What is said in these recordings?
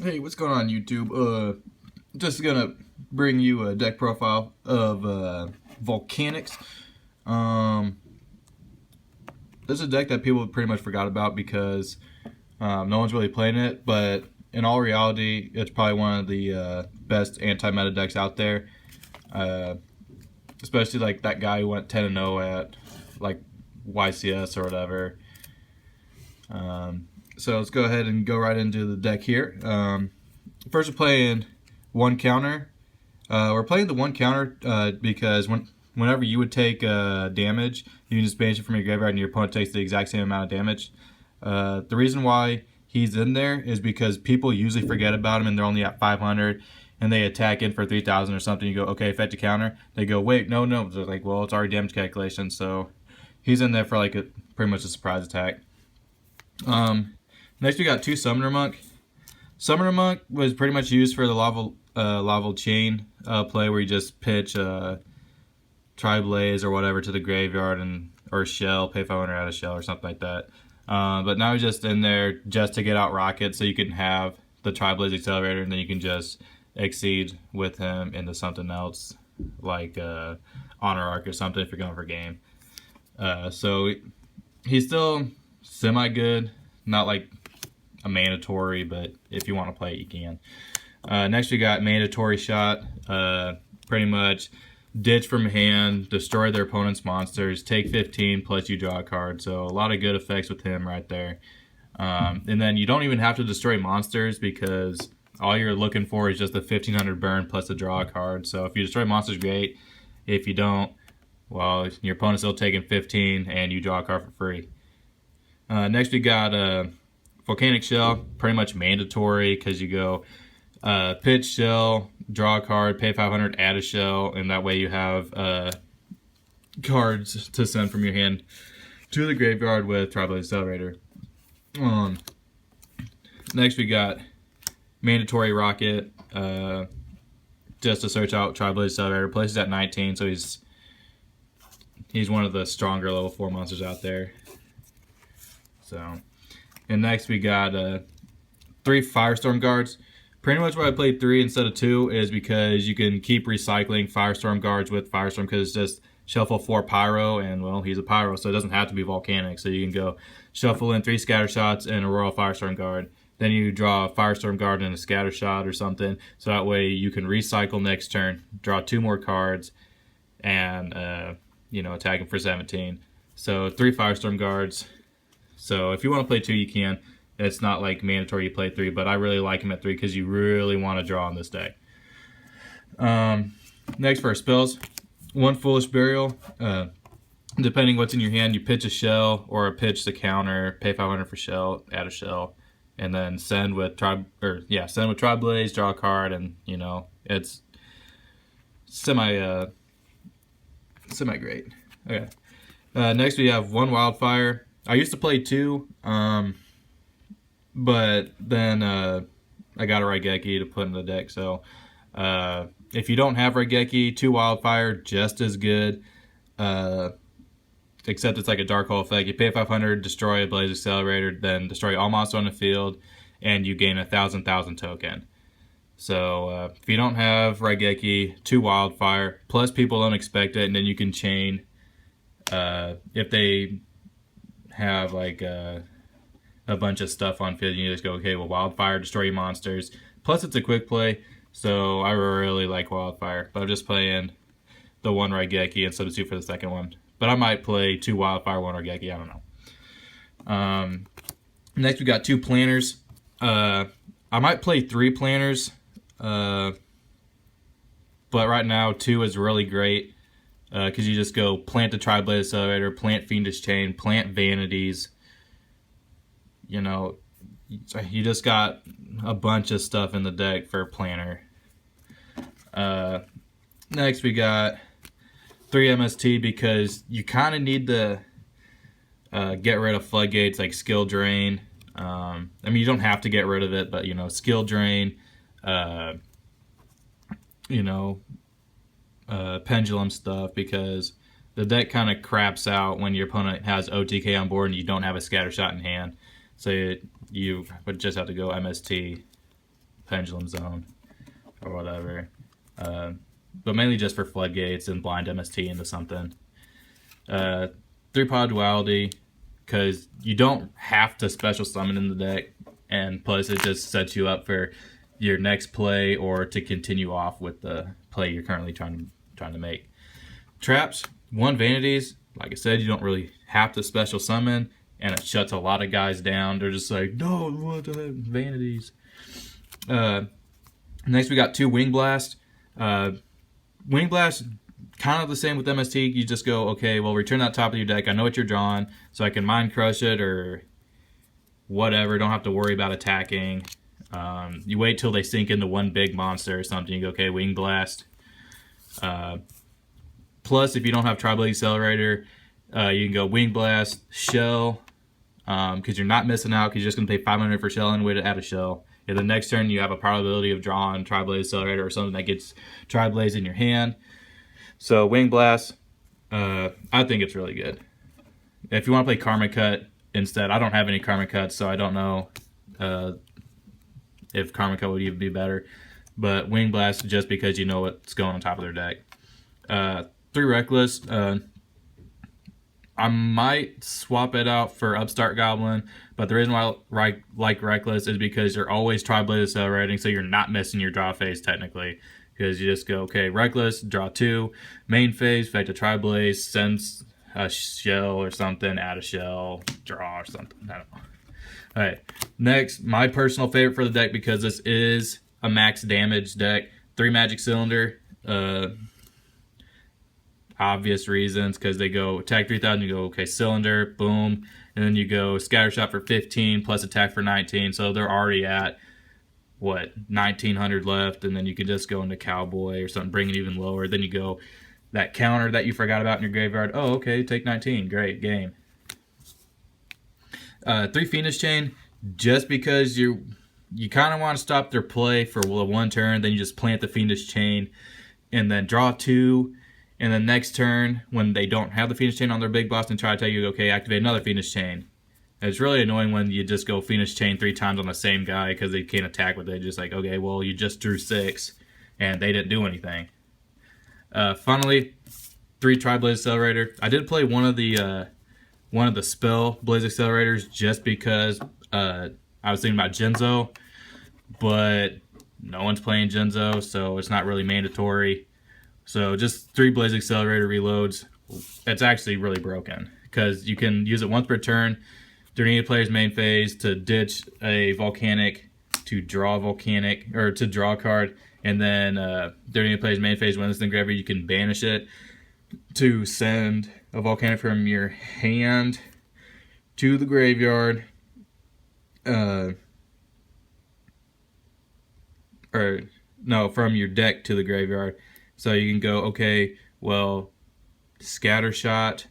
Hey, what's going on YouTube? Just gonna bring you a deck profile of volcanics. Um, this is a deck that people pretty much forgot about because no one's really playing it, but in all reality, it's probably one of the best anti-meta decks out there. Uh, Especially like that guy who went 10-0 at like YCS or whatever. So let's go ahead and go right into the deck here. First, we're playing one counter. We're playing the one counter because whenever you would take damage, you can just banish it from your graveyard and your opponent takes the exact same amount of damage. The reason why he's in there is because people usually forget about him and they're only at 500 and they attack in for 3,000 or something. You go, okay, fetch a counter. They go, wait, no. They're like, well, it's already damage calculation. So he's in there for like pretty much a surprise attack. Next, we got two Summoner Monk. Summoner Monk was pretty much used for the Lava Chain play where you just pitch Tri-Blaze or whatever to the graveyard or Shell, pay 500 out of Shell or something like that. But now he's just in there just to get out Rocket so you can have the Tri-Blaze Accelerator and then you can just exceed with him into something else like Honor Arc or something if you're going for game. So he's still semi-good, not like a mandatory, but if you want to play it, you can. Next, we got mandatory shot. Pretty much ditch from hand, destroy their opponent's monsters, take 15 plus you draw a card. So a lot of good effects with him right there. And then you don't even have to destroy monsters because all you're looking for is just the 1500 burn plus a draw a card. So if you destroy monsters, great. If you don't, well, your opponent's still taking 15 and you draw a card for free. Next, we got Volcanic Shell, pretty much mandatory because you go pitch Shell, draw a card, pay 500, add a Shell, and that way you have cards to send from your hand to the graveyard with Tri-Blaze Accelerator. Next, we got mandatory Rocket, just to search out Tri-Blaze Accelerator. Places at 19, so he's one of the stronger level 4 monsters out there. So, and next we got 3 Firestorm Guards. Pretty much why I played 3 instead of 2 is because you can keep recycling Firestorm Guards with Firestorm because it's just shuffle 4 Pyro, and well, he's a Pyro, so it doesn't have to be Volcanic. So you can go shuffle in 3 Scatter Shots and a Royal Firestorm Guard. Then you draw a Firestorm Guard and a Scatter Shot or something, so that way you can recycle next turn, draw 2 more cards, and attack him for 17. So 3 Firestorm Guards. So if you want to play 2, you can. It's not like mandatory you play 3, but I really like him at 3 because you really want to draw on this deck. Next for our spells, 1 Foolish Burial. Depending what's in your hand, you pitch a Shell or pitch the counter, pay 500 for Shell, add a Shell, and then send with Tri-Blaze, draw a card, and it's semi great. Okay. Next we have 1 Wildfire. I used to play 2, but then I got a Raigeki to put in the deck. So if you don't have Raigeki, 2 Wildfire, just as good. Except it's like a Dark Hole effect. You pay 500, destroy a Blaze Accelerator, then destroy all monsters on the field, and you gain 1,000 token. So if you don't have Raigeki, 2 Wildfire, plus people don't expect it, and then you can chain if they have like a bunch of stuff on field, you just go, okay, well, Wildfire, destroy your monsters. Plus it's a quick play, so I really like Wildfire, but I'm just playing the 1 Raigeki and substitute for the second one. But I might play 2 Wildfire, 1 Raigeki, I don't know. Next we got 2 Planners. I might play 3 Planners, but right now 2 is really great. Because you just go plant the Tri-Blaze Accelerator, plant Fiendish Chain, plant Vanities. You just got a bunch of stuff in the deck for Planner. Next we got 3 MST because you kind of need to get rid of Floodgates like Skill Drain. I mean, you don't have to get rid of it, but Skill Drain, pendulum stuff, because the deck kind of craps out when your opponent has OTK on board and you don't have a Scatter Shot in hand. So you would just have to go MST Pendulum Zone or whatever. But mainly just for floodgates and blind MST into something. 3-pod duality, because you don't have to special summon in the deck, and plus it just sets you up for your next play or to continue off with the play you're currently trying to make. Traps, 1 vanities. Like I said, you don't really have to special summon, and it shuts a lot of guys down. They're just like, no, we want to have vanities. Next, we got 2 Wing Blast. Wing Blast, kind of the same with MST. You just go, okay, well, return that top of your deck. I know what you're drawing, so I can Mind Crush it or whatever. Don't have to worry about attacking. You wait till they sink into 1 big monster or something. You go, okay, Wing Blast. Plus, if you don't have Tri-Blade Accelerator, you can go Wing Blast, Shell, because you're not missing out, because you're just going to pay 500 for Shell and way to add a Shell. And the next turn, you have a probability of drawing Tri-Blade Accelerator or something that gets Tri-Blades in your hand. So, Wing Blast, I think it's really good. If you want to play Karma Cut instead, I don't have any Karma Cuts, so I don't know if Karma Cut would even be better. But Wing Blast, just because you know what's going on top of their deck. 3 Reckless. I might swap it out for Upstart Goblin, but the reason why I like Reckless is because you're always Tri-Blade Accelerating, so you're not missing your draw phase technically. Because you just go, okay, Reckless, draw 2, main phase, effect a Tri-Blade, sends a shell or something, add a shell, draw or something. I don't know. Alright, next, my personal favorite for the deck, because this is a max damage deck, 3 Magic Cylinder. Obvious reasons, because they go attack 3,000, you go, okay, Cylinder, boom, and then you go Scattershot for 15 plus attack for 19, so they're already at, what, 1,900 left, and then you can just go into Cowboy or something, bring it even lower, then you go that counter that you forgot about in your graveyard, oh, okay, take 19, great, game. 3 Phoenix Chain, just because you kind of want to stop their play for 1 turn, then you just plant the Phoenix Chain, and then draw 2, and then next turn, when they don't have the Phoenix Chain on their big boss, and try to tell you, okay, activate another Phoenix Chain. And it's really annoying when you just go Phoenix Chain 3 times on the same guy because they can't attack with it. Just like, okay, well, you just drew 6, and they didn't do anything. Finally, 3 Tri-Blade Accelerator. I did play one of the spell Blaze Accelerators just because I was thinking about Genzo, but no one's playing Genzo, so it's not really mandatory. So just 3 Blaze Accelerator reloads. It's actually really broken because you can use it once per turn during any player's main phase to ditch a volcanic, to draw a volcanic, or to draw a card, and then during any player's main phase when it's in the graveyard, you can banish it to send a volcanic from your hand to the graveyard, or no, from your deck to the graveyard. So you can go, okay, well, Scattershot,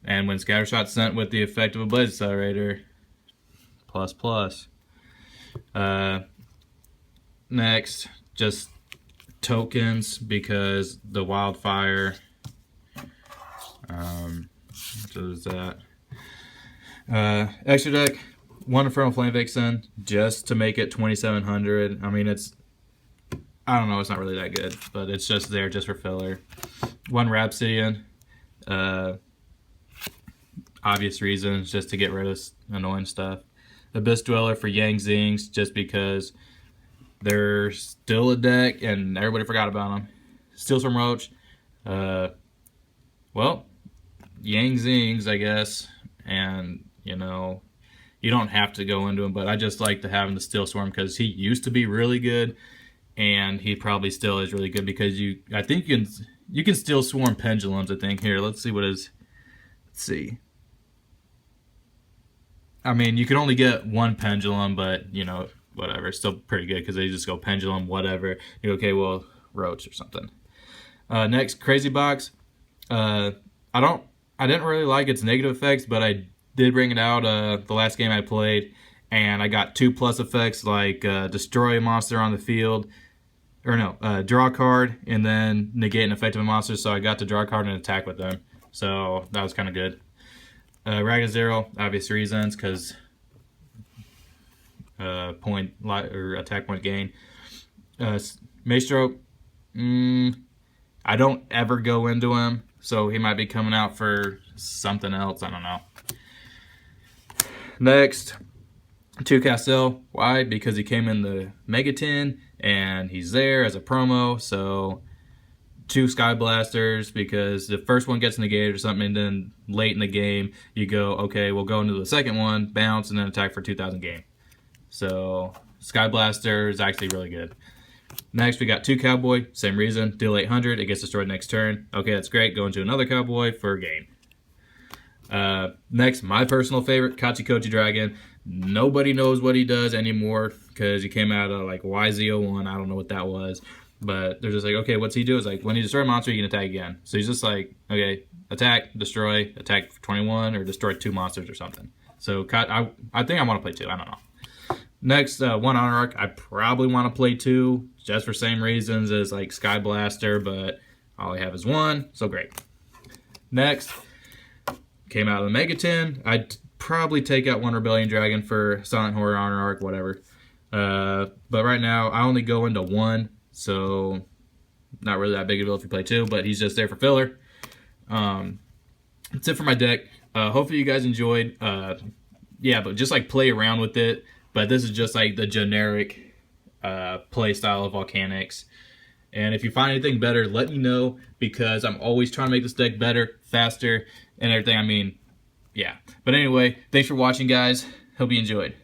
and when Scattershot's sent with the effect of a Blaze Accelerator, ++. Next, just tokens, because the Wildfire, so there's that. Extra deck, 1 Infernal Flame Vixen, just to make it 2,700. I mean, I don't know, it's not really that good, but it's just there just for filler. 1 Rhapsodian, obvious reasons, just to get rid of annoying stuff. Abyss Dweller for Yang Zings, just because they're still a deck and everybody forgot about them. Steel Storm Roach, well, Yang Zings, I guess, and, you know, you don't have to go into him, but I just like to have him the Steel Storm because he used to be really good, and he probably still is really good because I think you can still swarm pendulums, I think. Here, let's see what is. Let's see. I mean, you can only get 1 pendulum, but, you know, whatever. It's still pretty good because they just go pendulum, whatever. You go, okay, well, Roach or something. Next, Crazy Box. I didn't really like its negative effects, but I did bring it out the last game I played, and I got 2+ effects like destroy a monster on the field, or no, draw a card, and then negate an effect of a monster, so I got to draw a card and attack with them. So that was kind of good. Ragnar Zero, obvious reasons, because point or attack point gain. Maestro, I don't ever go into him, so he might be coming out for something else. I don't know. Next, 2 Castell. Why? Because he came in the Mega Tin and he's there as a promo. So 2 Sky Blasters, because the first one gets negated or something, and then late in the game you go, okay, we'll go into the second one, bounce, and then attack for 2,000 game. So Sky Blaster is actually really good. Next, we got 2 Cowboy, same reason, deal 800, it gets destroyed next turn. Okay, that's great. Go into another Cowboy for a game. Next, my personal favorite, Kachikochi Dragon. Nobody knows what he does anymore because he came out of like YZ01. I don't know what that was. But they're just like, okay, what's he do? It's like, when you destroy a monster, you can attack again. So he's just like, okay, attack, destroy, attack for 21, or destroy 2 monsters or something. So I think I want to play 2. I don't know. Next, 1 Honor Arc. I probably want to play 2, just for same reasons as like Sky Blaster, but all I have is 1, so great. Next, came out of the Mega Tin. I'd probably take out 1 Rebellion Dragon for Silent Horror, Honor Arc, whatever. But right now, I only go into 1, so not really that big of a deal if you play 2, but he's just there for filler. That's it for my deck. Hopefully you guys enjoyed. Yeah, but just like play around with it. But this is just like the generic play style of Volcanics. And if you find anything better, let me know, because I'm always trying to make this deck better, faster, and everything. I mean, yeah. But anyway, thanks for watching, guys. Hope you enjoyed.